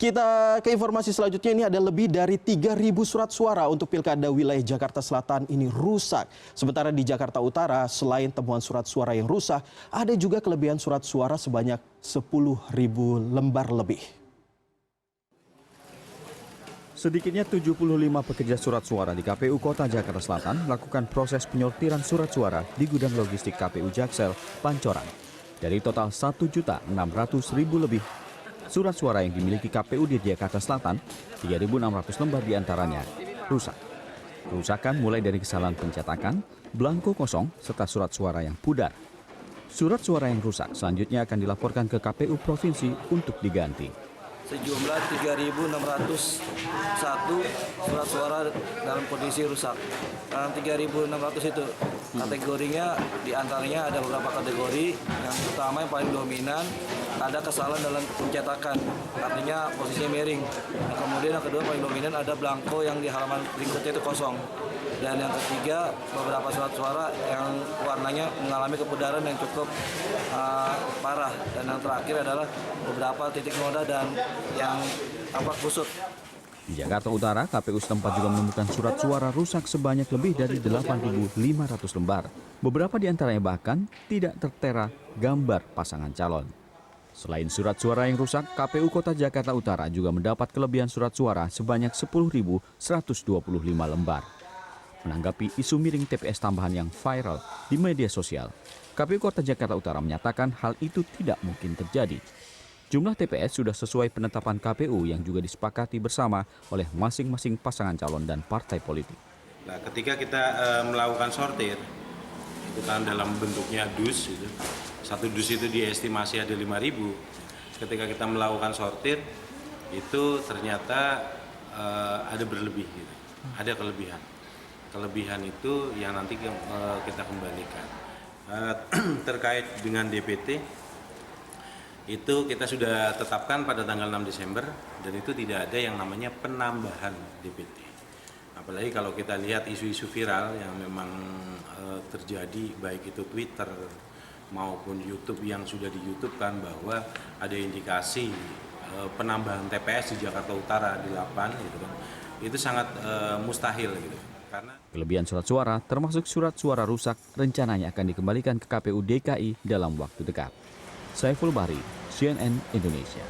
Kita ke informasi selanjutnya. Ini ada lebih dari 3.000 surat suara untuk Pilkada wilayah Jakarta Selatan ini rusak. Sementara di Jakarta Utara, selain temuan surat suara yang rusak, ada juga kelebihan surat suara sebanyak 10.000 lembar lebih. Sedikitnya 75 pekerja surat suara di KPU Kota Jakarta Selatan melakukan proses penyortiran surat suara di gudang logistik KPU Jaksel, Pancoran. Dari total 1.600.000 lebih surat suara yang dimiliki KPU di Jakarta Selatan, 3.600 lembar diantaranya rusak. Kerusakan mulai dari kesalahan pencetakan, belangko kosong, serta surat suara yang pudar. Surat suara yang rusak selanjutnya akan dilaporkan ke KPU Provinsi untuk diganti. Sejumlah 3.601 surat suara dalam kondisi rusak. 3.600 itu kategorinya, diantaranya ada beberapa kategori. Yang pertama yang paling dominan ada kesalahan dalam pencetakan, artinya posisinya miring. Kemudian yang kedua paling dominan ada belangko yang di halaman berikutnya itu kosong. Dan yang ketiga beberapa surat suara yang warnanya mengalami kepudaran yang cukup parah. Dan yang terakhir adalah beberapa titik noda dan yang tampak kusut. Di Jakarta Utara, KPU setempat juga menemukan surat suara rusak sebanyak lebih dari 8.500 lembar. Beberapa di antaranya bahkan tidak tertera gambar pasangan calon. Selain surat suara yang rusak, KPU Kota Jakarta Utara juga mendapat kelebihan surat suara sebanyak 10.125 lembar. Menanggapi isu miring TPS tambahan yang viral di media sosial, KPU Kota Jakarta Utara menyatakan hal itu tidak mungkin terjadi. Jumlah TPS sudah sesuai penetapan KPU yang juga disepakati bersama oleh masing-masing pasangan calon dan partai politik. Nah, ketika kita melakukan sortir, itu kan dalam bentuknya dus, gitu. Satu dus itu diestimasi ada 5.000. Ketika kita melakukan sortir, itu ternyata ada berlebih, gitu. Ada kelebihan. Kelebihan itu yang nanti kita kembalikan. Terkait dengan DPT, itu kita sudah tetapkan pada tanggal 6 Desember dan itu tidak ada yang namanya penambahan DPT. Apalagi kalau kita lihat isu-isu viral yang memang terjadi, baik itu Twitter maupun YouTube yang sudah di YouTube kan, bahwa ada indikasi penambahan TPS di Jakarta Utara di 8 gitu kan. Itu sangat mustahil gitu. Karena kelebihan surat suara termasuk surat suara rusak rencananya akan dikembalikan ke KPU DKI dalam waktu dekat. Saiful Bahri, CNN Indonesia.